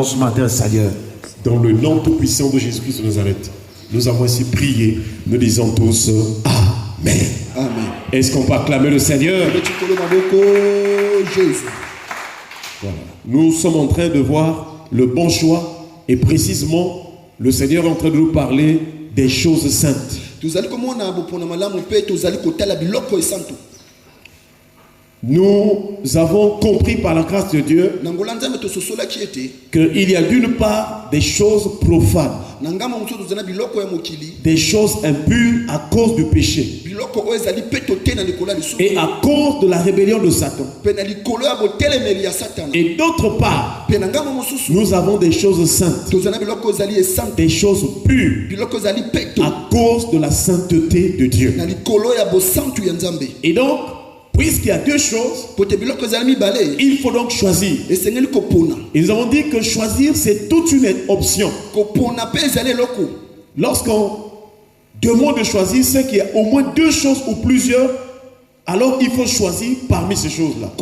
Ce matin, Seigneur. Dans le nom tout-puissant de Jésus-Christ de Nazareth, nous avons ainsi prié, nous disons tous Amen. Amen. Est-ce qu'on peut acclamer le Seigneur? Voilà. Nous sommes en train de voir le bon choix et précisément le Seigneur est en train de nous parler des choses saintes. Nous avons compris par la grâce de Dieu qu'il y a d'une part des choses profanes, des choses impures à cause du péché et à cause de la rébellion de Satan. Et d'autre part, nous avons des choses saintes, des choses pures à cause de la sainteté de Dieu. Et donc, puisqu'il y a deux choses, il faut donc choisir. Et nous avons dit que choisir, c'est toute une option. Lorsqu'on demande de choisir, c'est qu'il y a au moins deux choses ou plusieurs, alors il faut choisir parmi ces choses-là.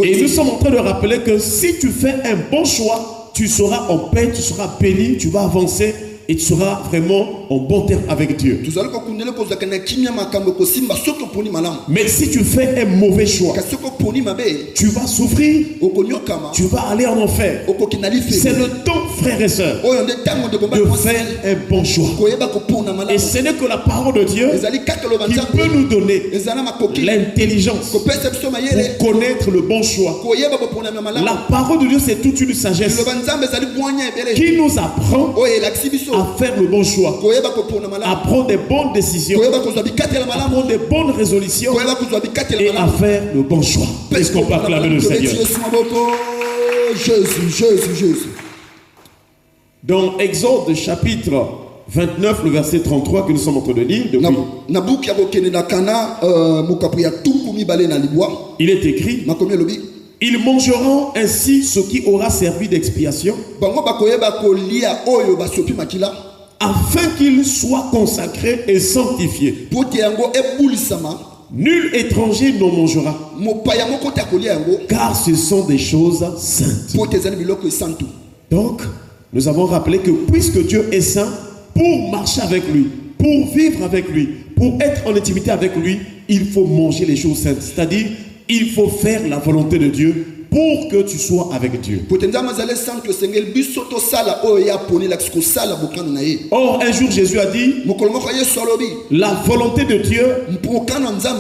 Et nous sommes en train de rappeler que si tu fais un bon choix, tu seras en paix, tu seras béni, tu vas avancer. Et tu seras vraiment en bon terme avec Dieu. Mais si tu fais un mauvais choix, tu vas souffrir, tu vas aller en enfer. C'est le temps, frères et sœurs, de faire un bon choix. Et ce n'est que la parole de Dieu qui peut nous donner l'intelligence pour connaître le bon choix. La parole de Dieu, c'est toute une sagesse qui nous apprend à faire le bon choix, à prendre des bonnes décisions, à prendre des bonnes résolutions et à faire le bon choix. Est-ce qu'on peut acclamer le Seigneur? Jésus. Dans Exode chapitre 29, le verset 33 que nous sommes en train de lire, il est écrit: ils mangeront ainsi ce qui aura servi d'expiation, afin qu'ils soient consacrés et sanctifiés. Nul étranger n'en mangera, car ce sont des choses saintes. Donc, nous avons rappelé que puisque Dieu est saint, pour marcher avec lui, pour vivre avec lui, pour être en intimité avec lui, il faut manger les choses saintes. C'est-à-dire, il faut faire la volonté de Dieu pour que tu sois avec Dieu. Or, un jour, Jésus a dit: la volonté de Dieu,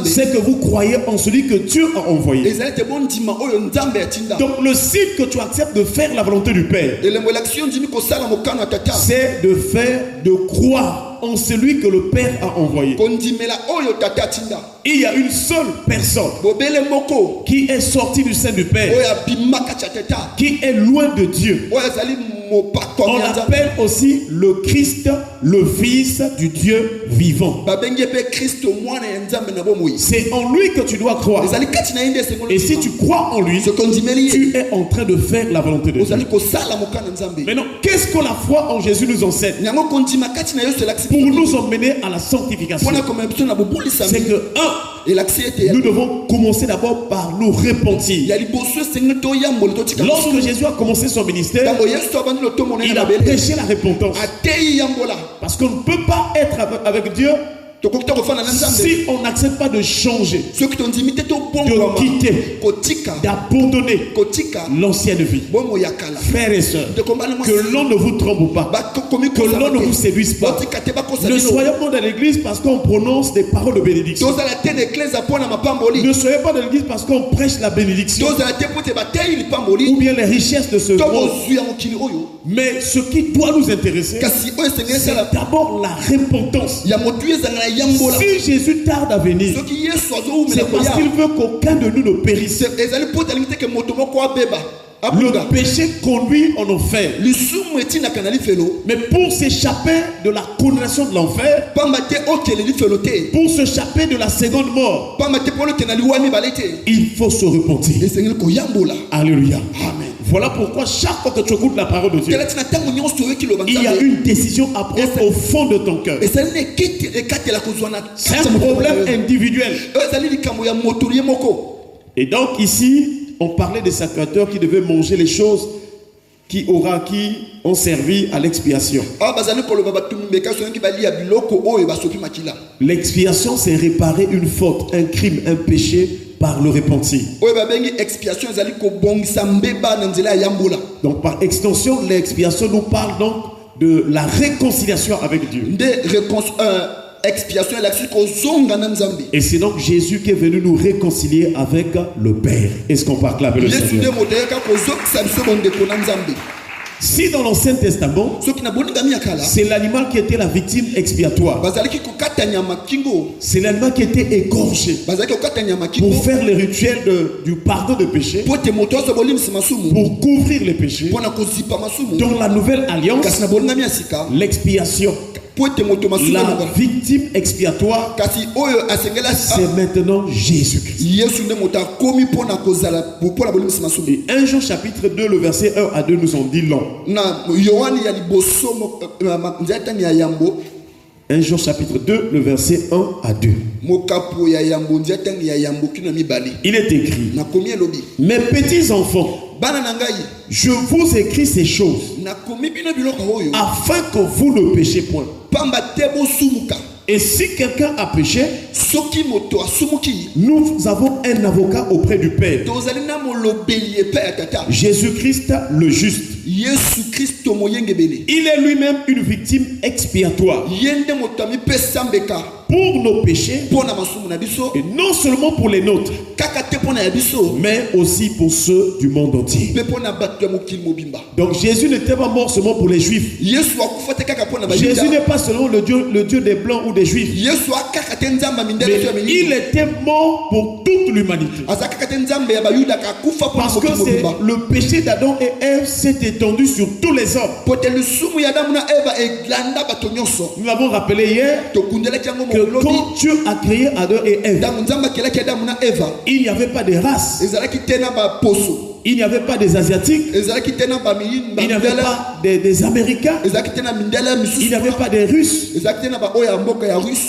c'est que vous croyez en celui que Dieu a envoyé. Donc, le signe que tu acceptes de faire la volonté du Père, c'est de croire en celui que le Père a envoyé. Il y a une seule personne qui est sortie du sein du Père, qui est loin de Dieu. On l'appelle aussi le Christ, le Fils du Dieu vivant. C'est en lui que tu dois croire. Et si tu crois en lui, tu es en train de faire la volonté de Dieu. Maintenant, qu'est-ce que la foi en Jésus nous enseigne pour nous emmener à la sanctification? C'est que nous devons commencer d'abord par nous repentir. Lorsque Jésus a commencé son ministère, il a prêché la repentance. Parce qu'on ne peut pas être avec Dieu si on n'accepte pas de changer, de quitter, d'abandonner l'ancienne vie. Frères et sœurs, que l'on ne vous trompe pas, que l'on ne vous séduise pas. Ne soyez pas dans l'église parce qu'on prononce des paroles de bénédiction. Ne soyez pas dans l'église parce qu'on prêche la bénédiction ou bien les richesses de ce monde. Mais ce qui doit nous intéresser, c'est d'abord la repentance. Si Jésus tarde à venir, c'est parce qu'il veut qu'aucun de nous ne périsse. Le péché conduit en enfer. Mais pour s'échapper de la condamnation de l'enfer, pour s'échapper de la seconde mort, il faut se repentir. Alléluia. Amen. Voilà pourquoi chaque fois que tu écoutes la parole de Dieu, il y a une décision à prendre au fond de ton cœur. C'est un problème individuel. Et donc ici, on parlait des sacrificateurs qui devaient manger les choses qui ont servi à l'expiation. L'expiation, c'est réparer une faute, un crime, un péché par le repentir. Donc par extension, l'expiation nous parle donc de la réconciliation avec Dieu. Et c'est donc Jésus qui est venu nous réconcilier avec le Père. Est-ce qu'on parle là avec le Seigneur? Si dans l'Ancien Testament, c'est l'animal qui était la victime expiatoire. C'est l'animal qui était égorgé pour faire le rituel du pardon de péché, pour couvrir les péchés. Dans la nouvelle alliance, l'expiation, la victime expiatoire, c'est maintenant Jésus-Christ. Et 1 Jean chapitre 2, le verset 1 à 2 nous en dit long. 1 Jean chapitre 2, le verset 1 à 2. Il est écrit: mes petits enfants, je vous écris ces choses afin que vous ne péchiez point. Et si quelqu'un a péché, nous avons un avocat auprès du Père, Jésus-Christ le juste. Il est lui-même une victime expiatoire pour nos péchés, et non seulement pour les nôtres, mais aussi pour ceux du monde entier. Donc Jésus n'était pas mort seulement pour les Juifs. Jésus n'est pas seulement le Dieu des Blancs ou des Juifs, mais il était mort pour toute l'humanité. Parce que c'est le péché d'Adam et Ève s'est étendu sur tous les hommes. Nous l'avons rappelé hier que quand Dieu a créé Adam et Ève, il n'y avait pas de race. Il n'y avait pas des Asiatiques. Il n'y avait pas des Américains. Il n'y avait pas des Russes,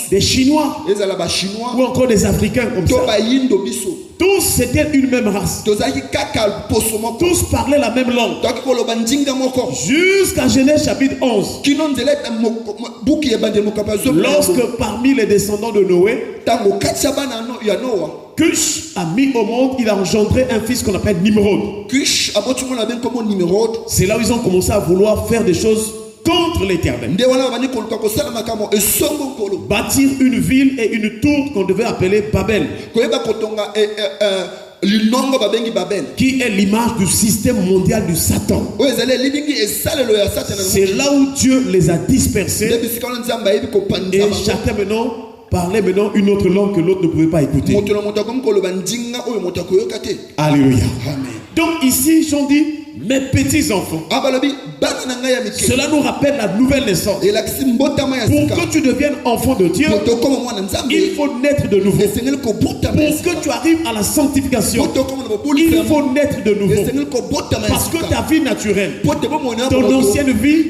des Chinois ou encore des Africains comme ça. Tous c'était une même race. Tous parlaient la même langue. Jusqu'à Genèse chapitre 11. Lorsque parmi les descendants de Noé, Cush a mis au monde, il a engendré un fils qu'on appelle Nimrod. C'est là où ils ont commencé à vouloir faire des choses contre l'Éternel. Bâtir une ville et une tour qu'on devait appeler Babel, qui est l'image du système mondial du Satan. C'est là où Dieu les a dispersés, et chacun maintenant parlait une autre langue que l'autre ne pouvait pas écouter. Alléluia. Donc ici, j'en dis, mes petits enfants, cela nous rappelle la nouvelle naissance. Pour que tu deviennes enfant de Dieu, il faut naître de nouveau. Pour que tu arrives à la sanctification, il faut naître de nouveau. Parce que ta vie naturelle, ton ancienne vie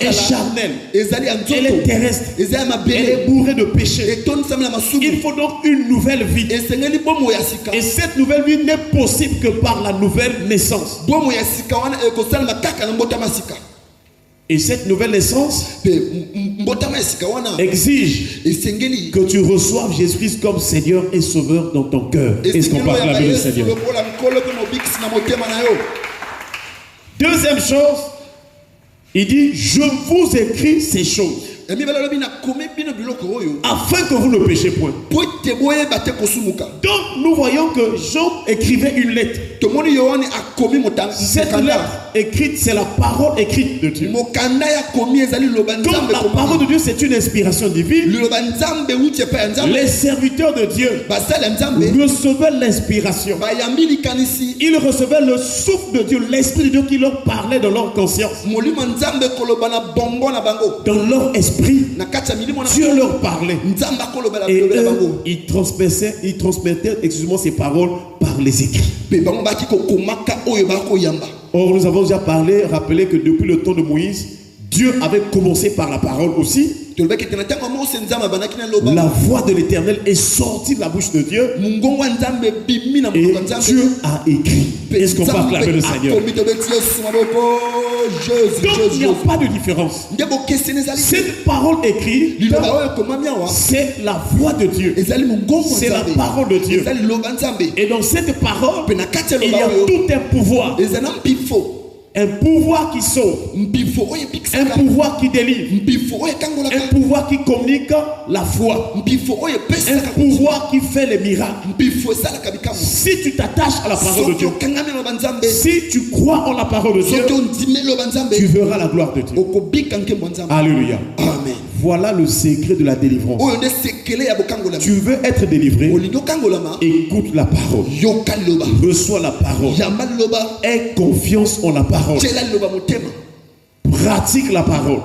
est charnelle, elle est terrestre, elle est bourrée de péché. Il faut donc une nouvelle vie. Et cette nouvelle vie n'est possible que par la nouvelle naissance. Et cette nouvelle naissance exige que tu reçoives Jésus-Christ comme Seigneur et Sauveur dans ton cœur. Est-ce qu'on parle la vie du Seigneur? Deuxième chose, il dit: je vous écris ces choses afin que vous ne péchiez point. Donc nous voyons que Jean écrivait une lettre. Cette lettre écrite, c'est la parole écrite de Dieu. Comme la parole de Dieu, c'est une inspiration divine, les serviteurs de Dieu recevaient l'inspiration. Ils recevaient le souffle de Dieu, l'esprit de Dieu qui leur parlait dans leur conscience, dans leur esprit. Dieu leur parlait. Et eux, ils transmettaient, ces paroles par les écrits. Or, nous avons déjà rappelé que depuis le temps de Moïse, Dieu avait commencé par la parole aussi. La voix de l'Éternel est sortie de la bouche de Dieu. Et Dieu a écrit. Est-ce qu'on peut acclamer le Seigneur? Donc il n'y a pas de différence. Cette parole écrite, c'est la voix de Dieu. C'est la parole de Dieu. Et dans cette parole, il y a tout un pouvoir. Un pouvoir qui sauve, un pouvoir qui délivre, un pouvoir qui communique la foi, un pouvoir qui fait les miracles. Si tu t'attaches à la parole de Dieu, si tu crois en la parole de Dieu, tu verras la gloire de Dieu. Alléluia. Amen. Voilà le secret de la délivrance. Tu veux être délivré, écoute la parole, reçois la parole, aie confiance en la parole, pratique la parole,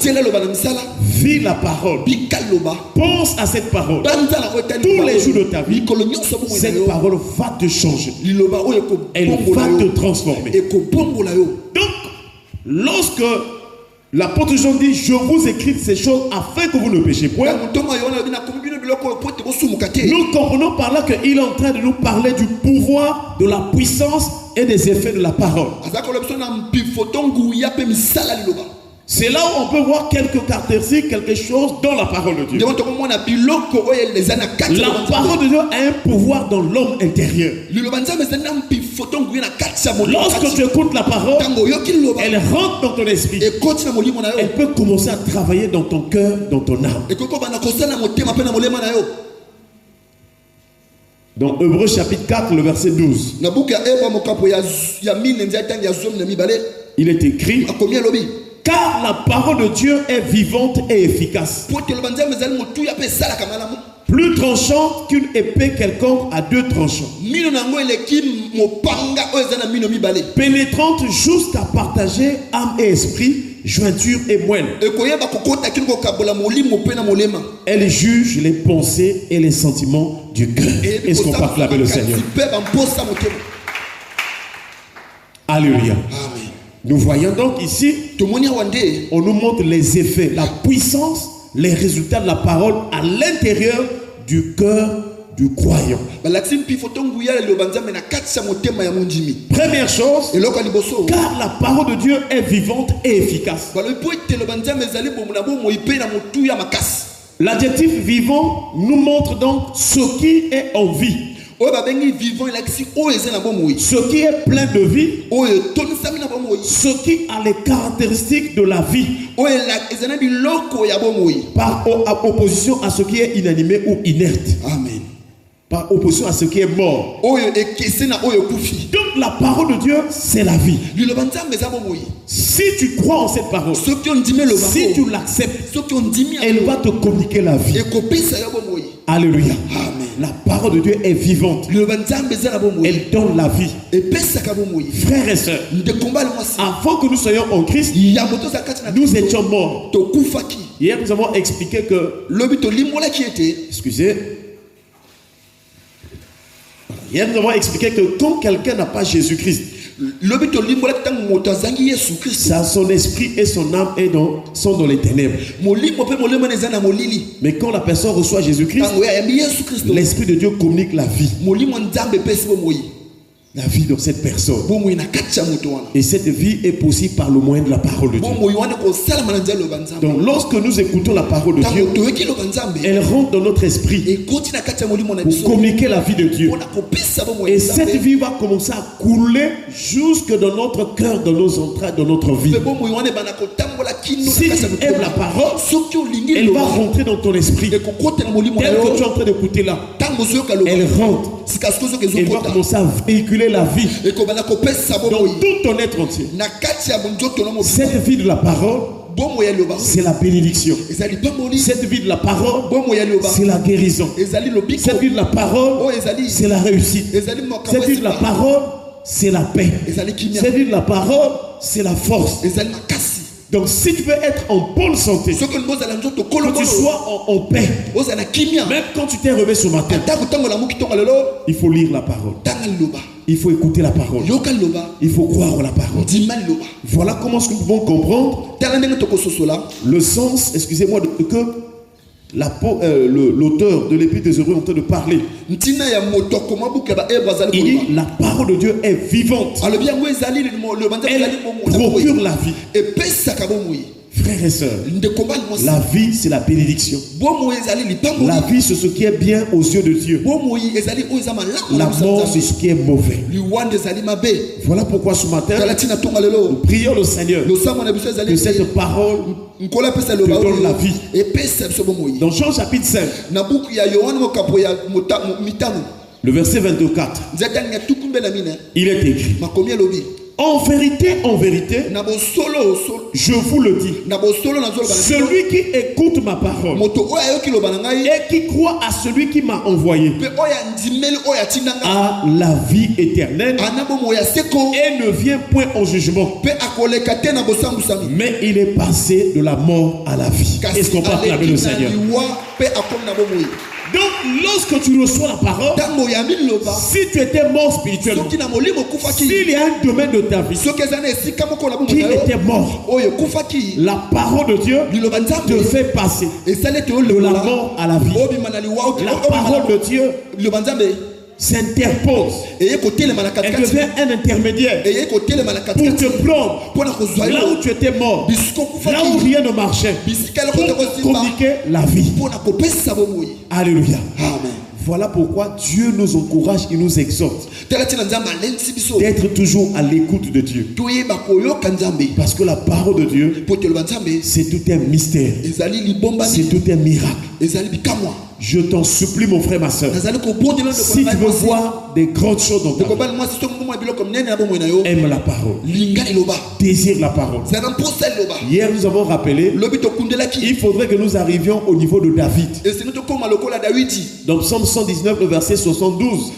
vis la parole, pense à cette parole tous les jours de ta vie. Cette parole va te changer, elle va te transformer. Donc, lorsque l'apôtre Jean dit: je vous écris ces choses afin que vous ne péchiez point, nous comprenons par là qu'il est en train de nous parler du pouvoir, de la puissance et des effets de la parole. C'est là où on peut voir quelques caractéristiques, quelque chose dans la parole de Dieu. La parole de Dieu a un pouvoir dans l'homme intérieur. Lorsque tu écoutes la parole, elle rentre dans ton esprit. Elle peut commencer à travailler dans ton cœur, dans ton âme. Dans Hébreux chapitre 4, le verset 12, il est écrit: car la parole de Dieu est vivante et efficace, plus tranchante qu'une épée quelconque à deux tranchants, pénétrante jusqu'à partager âme et esprit, jointure et moelle. Elle juge les pensées et les sentiments du cœur. Est-ce qu'on peut acclamer le Seigneur? Alléluia. Amen. Nous voyons donc ici, on nous montre les effets, la puissance, les résultats de la parole à l'intérieur du cœur du croyant. Première chose, car la parole de Dieu est vivante et efficace. L'adjectif vivant nous montre donc ce qui est en vie, ce qui est plein de vie, ce qui a les caractéristiques de la vie, par opposition à ce qui est inanimé ou inerte. Amen. Par opposition à ce qui est mort. Donc la parole de Dieu, c'est la vie. Si tu crois en cette parole, si tu l'acceptes, elle va te communiquer la vie. Alléluia. Amen. La parole de Dieu est vivante. Elle donne la vie. Frères et sœurs, avant que nous soyons en Christ, nous étions morts. Hier, nous avons expliqué que... Excusez. Hier, nous avons expliqué que quand quelqu'un n'a pas Jésus-Christ, son esprit et son âme sont dans les ténèbres. Mais quand la personne reçoit Jésus-Christ, l'Esprit de Dieu communique la vie. La vie dans cette personne. Et cette vie est possible par le moyen de la parole de Dieu. Donc lorsque nous écoutons la parole de Dieu, elle rentre dans notre esprit pour communiquer la vie de Dieu. Et cette vie va commencer à couler jusque dans notre cœur, dans nos entrailles, dans notre vie. Si tu aimes la parole, elle va rentrer dans ton esprit. Tel que tu es en train d'écouter là, elle rentre. Elle va commencer à véhiculer la vie dans tout ton être entier. Cette vie de la parole, c'est la bénédiction. Cette vie de la parole, c'est la guérison. Cette vie de la parole, c'est la réussite. Cette vie de la parole, c'est la paix. Cette vie de la parole, c'est la force. Donc si tu veux être en bonne santé, que tu sois en paix, même quand tu t'es réveillé ce matin, il faut lire la parole. Il faut écouter la parole. Il faut croire en la parole. Voilà comment nous pouvons comprendre le sens, excusez-moi, que l'auteur de l'Épître des Hébreux est en train de parler. Il dit la parole de Dieu est vivante. Elle procure la vie. Frères et sœurs, la vie c'est la bénédiction. La vie c'est ce qui est bien aux yeux de Dieu. La mort c'est ce qui est mauvais. Voilà pourquoi ce matin nous prions le Seigneur que cette parole te donne la vie. Dans Jean chapitre 5, le verset 24, il est écrit: en vérité, je vous le dis, celui qui écoute ma parole et qui croit à celui qui m'a envoyé a la vie éternelle et ne vient point au jugement, mais il est passé de la mort à la vie. Est-ce qu'on peut acclamer le Seigneur? Donc, lorsque tu reçois la parole, si tu étais mort spirituellement, s'il y a un domaine de ta vie qui était mort, la parole de Dieu te fait passer de la mort à la vie. La parole de Dieu s'interpose. Elle devient un intermédiaire pour te prendre là où tu étais mort, là où rien ne marchait, pour communiquer la vie. Alléluia. Amen. Voilà pourquoi Dieu nous encourage et nous exhorte d'être toujours à l'écoute de Dieu. Parce que la parole de Dieu, c'est tout un mystère. C'est tout un miracle. Je t'en supplie, mon frère, ma soeur, si tu veux voir des grandes choses dans ta vie, aime la parole, désire la parole. Hier, nous avons rappelé il faudrait que nous arrivions au niveau de David. Dans Psaume 119, le verset 72,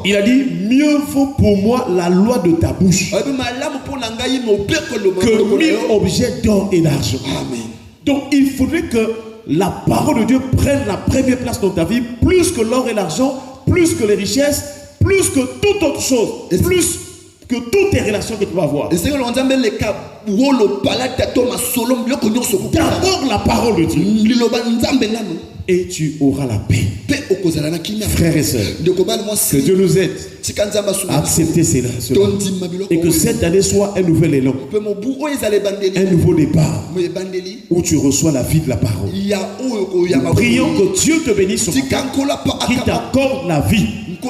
il a dit: mieux vaut pour moi la loi de ta bouche que 1000 objets d'or et d'argent. Amen. Donc il faudrait que la parole de Dieu prenne la première place dans ta vie, plus que l'or et l'argent, plus que les richesses, plus que toute autre chose, plus que toutes tes relations que tu vas avoir. D'abord la parole de Dieu, et tu auras la paix. Frères et sœurs, que Dieu nous aide à accepter cela, et que cette année soit un nouvel élan, un nouveau départ, où tu reçois la vie de la parole. Nous prions que Dieu te bénisse, qui t'accorde la vie, que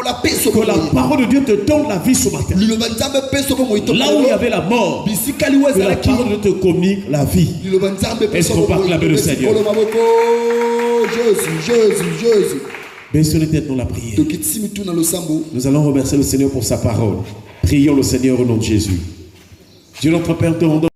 la parole de Dieu te donne la vie ce matin. Là où il y avait la mort, que la parole de Dieu te communique la vie. Est-ce qu'on peut acclamer le Seigneur? Jésus. Baissons les têtes dans la prière. Nous allons remercier le Seigneur pour sa parole. Prions le Seigneur au nom de Jésus. Dieu notre Père, te rendons